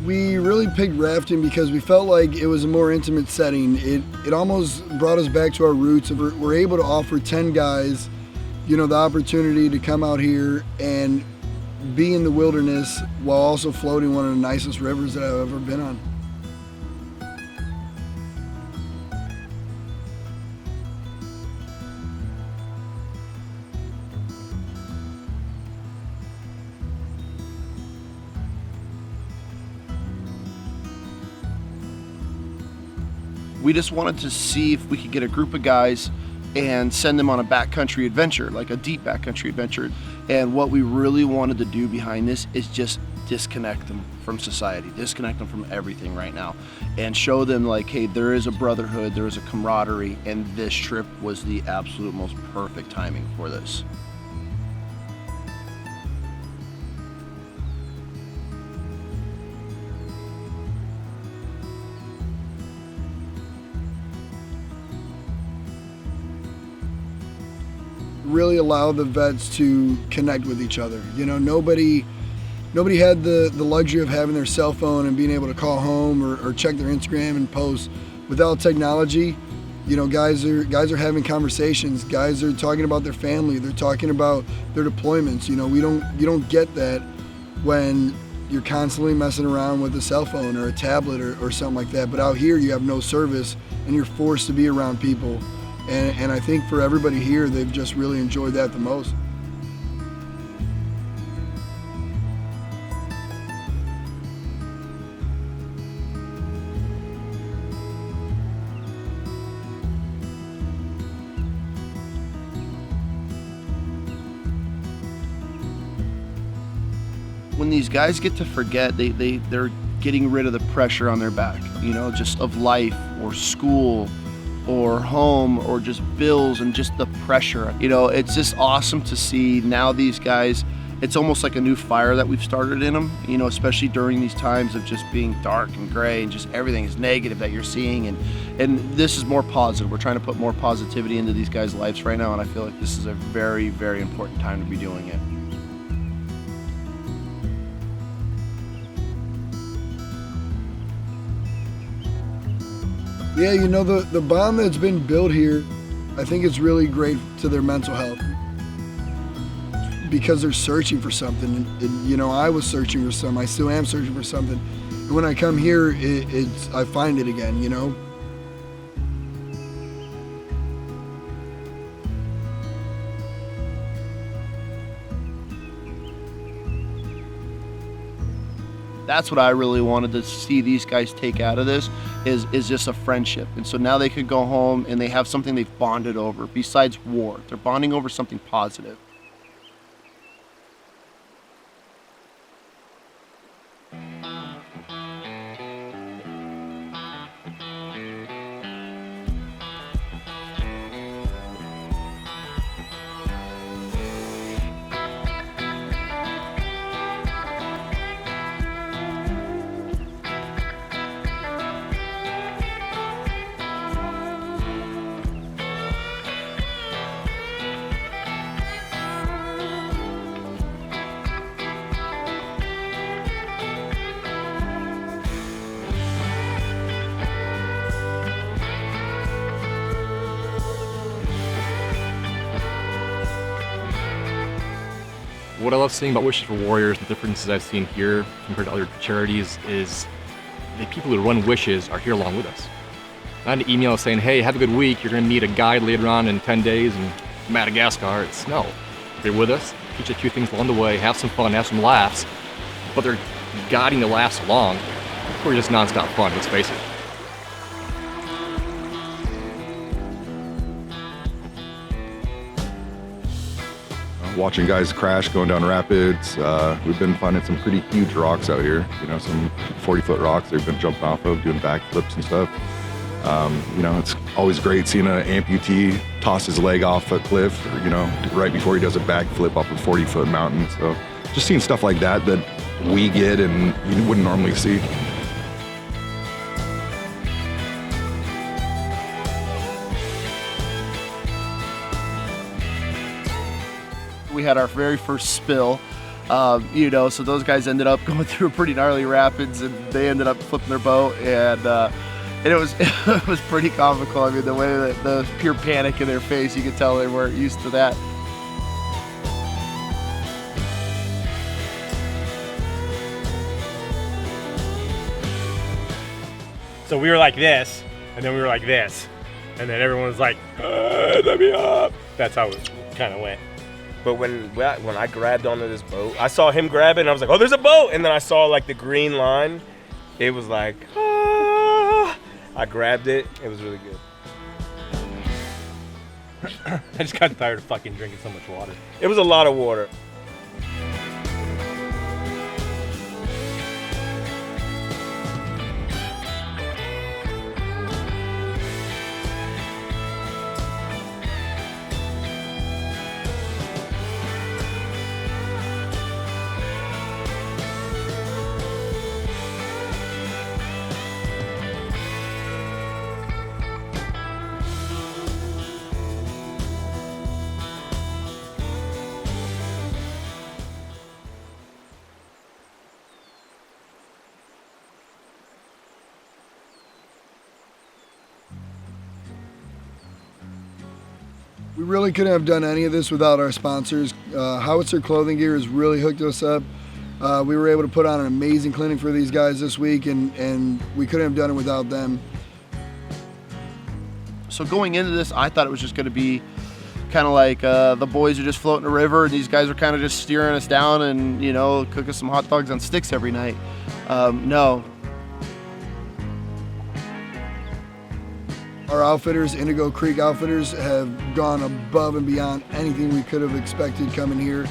We really picked rafting because we felt like it was a more intimate setting. It almost brought us back to our roots. We're able to offer 10 guys, the opportunity to come out here and be in the wilderness while also floating one of the nicest rivers that I've ever been on. We just wanted to see if we could get a group of guys and send them on a backcountry adventure, like a deep backcountry adventure. And what we really wanted to do behind this is just disconnect them from society, disconnect them from everything right now, and show them like, hey, there is a brotherhood, there is a camaraderie, and this trip was the absolute most perfect timing for this. Really allow the vets to connect with each other. Nobody had the luxury of having their cell phone and being able to call home or check their Instagram and post. Without technology, guys are having conversations. Guys are talking about their family. They're talking about their deployments. You don't get that when you're constantly messing around with a cell phone or a tablet or something like that. But out here, you have no service and you're forced to be around people. And I think for everybody here, they've just really enjoyed that the most. When these guys get to forget, they're getting rid of the pressure on their back, just of life or school or home or just bills and just the pressure. It's just awesome to see now these guys, it's almost like a new fire that we've started in them, especially during these times of just being dark and gray and just everything is negative that you're seeing, and this is more positive. We're trying to put more positivity into these guys' lives right now, and I feel like this is a very, very important time to be doing it. Yeah, the bond that's been built here, I think it's really great to their mental health because they're searching for something. And I was searching for something. I still am searching for something. And when I come here, I find it again, That's what I really wanted to see these guys take out of this is just a friendship. And so now they could go home and they have something they've bonded over besides war. They're bonding over something positive. What I love seeing about Wishes for Warriors, the differences I've seen here compared to other charities, is the people who run Wishes are here along with us. Not an email saying, hey, have a good week, you're going to meet a guide later on in 10 days in Madagascar. It's no. They're with us, teach a few things along the way, have some fun, have some laughs, but they're guiding the laughs along. We're just nonstop fun, let's face it. Watching guys crash going down rapids. We've been finding some pretty huge rocks out here, some 40-foot rocks they've been jumping off of, doing backflips and stuff. It's always great seeing an amputee toss his leg off a cliff, or, right before he does a backflip off a 40-foot mountain. So just seeing stuff like that we get and you wouldn't normally see. We had our very first spill You know, so those guys ended up going through pretty gnarly rapids, and they ended up flipping their boat, and it was it was pretty comical. I mean, the way that the pure panic in their face, you could tell they weren't used to that. So we were like this, and then we were like this, and then everyone was like, let me up. That's how it kind of went. But when I grabbed onto this boat, I saw him grab it, and I was like, oh, there's a boat! And then I saw like the green line. It was like, ah. I grabbed it. It was really good. I just got tired of fucking drinking so much water. It was a lot of water. We really couldn't have done any of this without our sponsors. Howitzer Clothing Gear has really hooked us up. We were able to put on an amazing clinic for these guys this week, and we couldn't have done it without them. So going into this, I thought it was just going to be kind of like the boys are just floating a river, and these guys are kind of just steering us down and, you know, cook us some hot dogs on sticks every night. No. Our outfitters, Indigo Creek Outfitters, have gone above and beyond anything we could have expected coming here.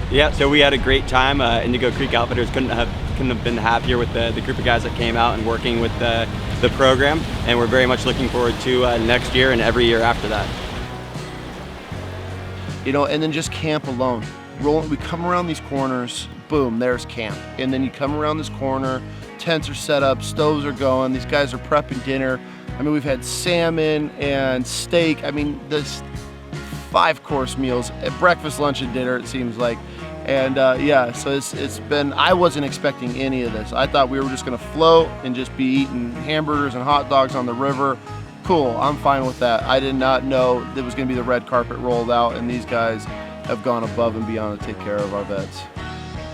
Yeah, so we had a great time. Indigo Creek Outfitters couldn't have been happier with the group of guys that came out and working with the program, and we're very much looking forward to next year and every year after that. You know, and then just camp alone. We come around these corners, boom, there's camp. And then you come around this corner, tents are set up, stoves are going, these guys are prepping dinner. I mean, we've had salmon and steak. I mean, this 5-course meals, breakfast, lunch, and dinner, it seems like. And yeah, so it's been, I wasn't expecting any of this. I thought we were just gonna float and just be eating hamburgers and hot dogs on the river. Cool, I'm fine with that. I did not know there was gonna be the red carpet rolled out, and these guys have gone above and beyond to take care of our vets.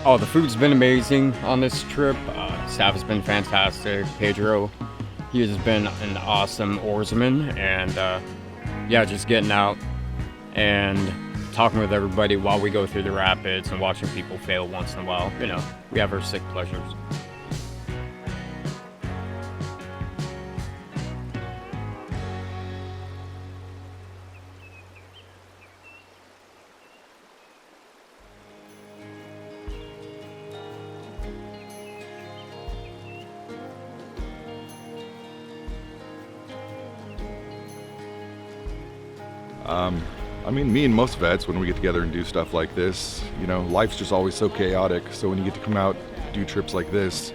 Oh, the food's been amazing on this trip. Staff has been fantastic. Pedro, he has been an awesome oarsman, and yeah, just getting out and talking with everybody while we go through the rapids and watching people fail once in a while. You know, we have our sick pleasures. I mean, me and most vets, when we get together and do stuff like this, you know, life's just always so chaotic. So when you get to come out, do trips like this,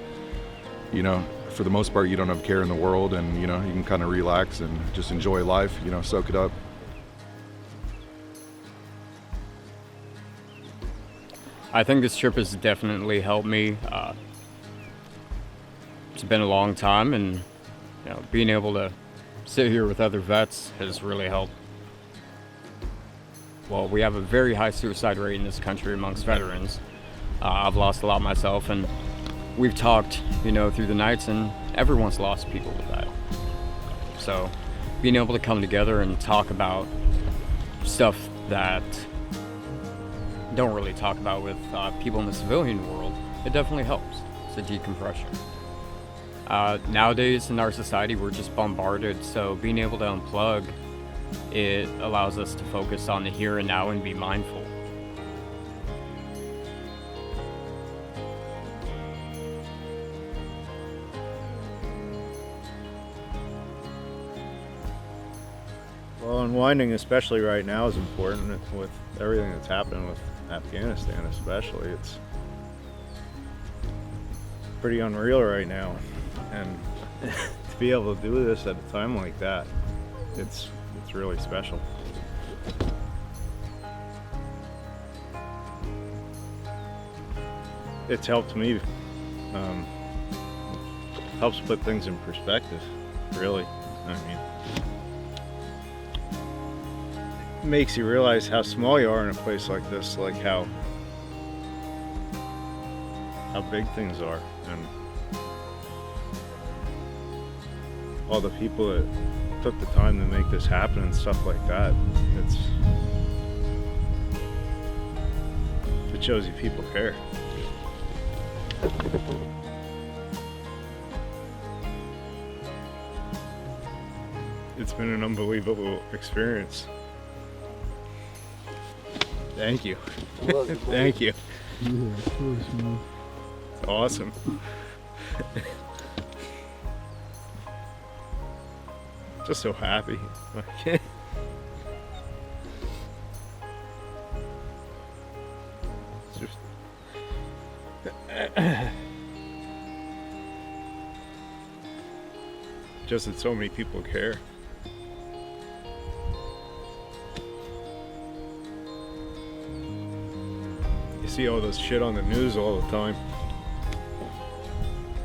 you know, for the most part, you don't have care in the world, and, you know, you can kind of relax and just enjoy life, you know, soak it up. I think this trip has definitely helped me. It's been a long time, and, you know, being able to sit here with other vets has really helped. Well, we have a very high suicide rate in this country amongst veterans. I've lost a lot myself, and we've talked, you know, through the nights, and everyone's lost people with that. So being able to come together and talk about stuff that don't really talk about with people in the civilian world, it definitely helps. It's a decompression. Nowadays in our society, we're just bombarded, so being able to unplug, it allows us to focus on the here and now and be mindful. Well, unwinding, especially right now, is important with everything that's happening with Afghanistan, especially. It's pretty unreal right now, and to be able to do this at a time like that, it's really special. it's helped me. Helps put things in perspective, really. I mean, it makes you realize how small you are in a place like this, like how big things are, and all the people that took the time to make this happen and stuff like that. It shows you people care. It's been an unbelievable experience. Thank you. Thank you. Yeah, of course, man. It's awesome. Just so happy. It's just just that so many people care. You see all this shit on the news all the time,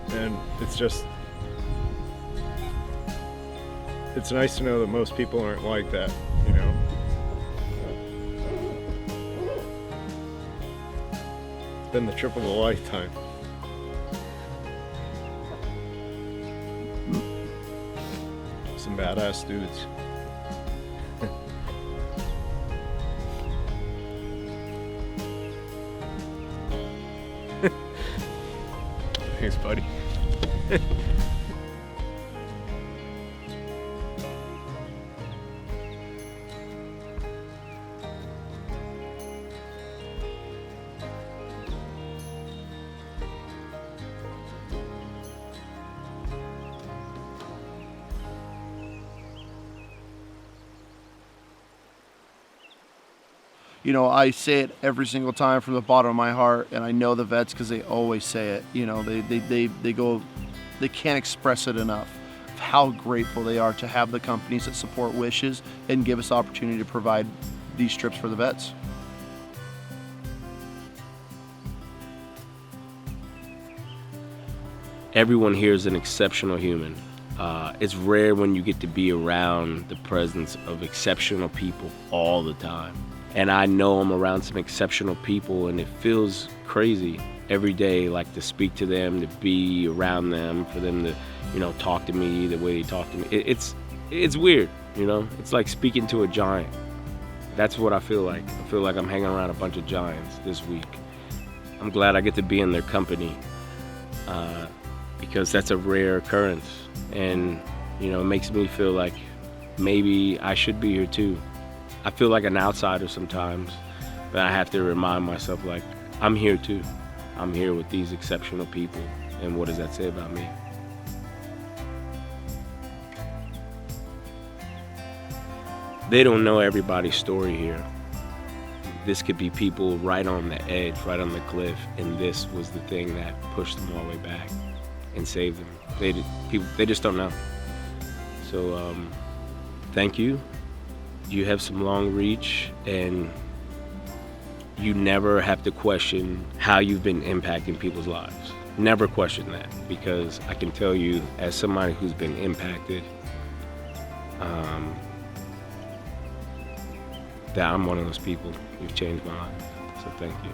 and it's nice to know that most people aren't like that, you know. It's been the trip of a lifetime. Some badass dudes. Thanks, buddy. You know, I say it every single time from the bottom of my heart, and I know the vets because they always say it. You know, they can't express it enough of how grateful they are to have the companies that support Wishes and give us the opportunity to provide these trips for the vets. Everyone here is an exceptional human. It's rare when you get to be around the presence of exceptional people all the time. And I know I'm around some exceptional people, and it feels crazy every day, like to speak to them, to be around them, for them to, you know, talk to me the way they talk to me. It's weird, you know? It's like speaking to a giant. That's what I feel like. I feel like I'm hanging around a bunch of giants this week. I'm glad I get to be in their company because that's a rare occurrence. And, you know, it makes me feel like maybe I should be here too. I feel like an outsider sometimes, but I have to remind myself, like, I'm here too. I'm here with these exceptional people, and what does that say about me? They don't know everybody's story here. This could be people right on the edge, right on the cliff, and this was the thing that pushed them all the way back and saved them. They just don't know. So thank you. You have some long reach, and you never have to question how you've been impacting people's lives. Never question that, because I can tell you, as somebody who's been impacted, that I'm one of those people. You've changed my life, so thank you.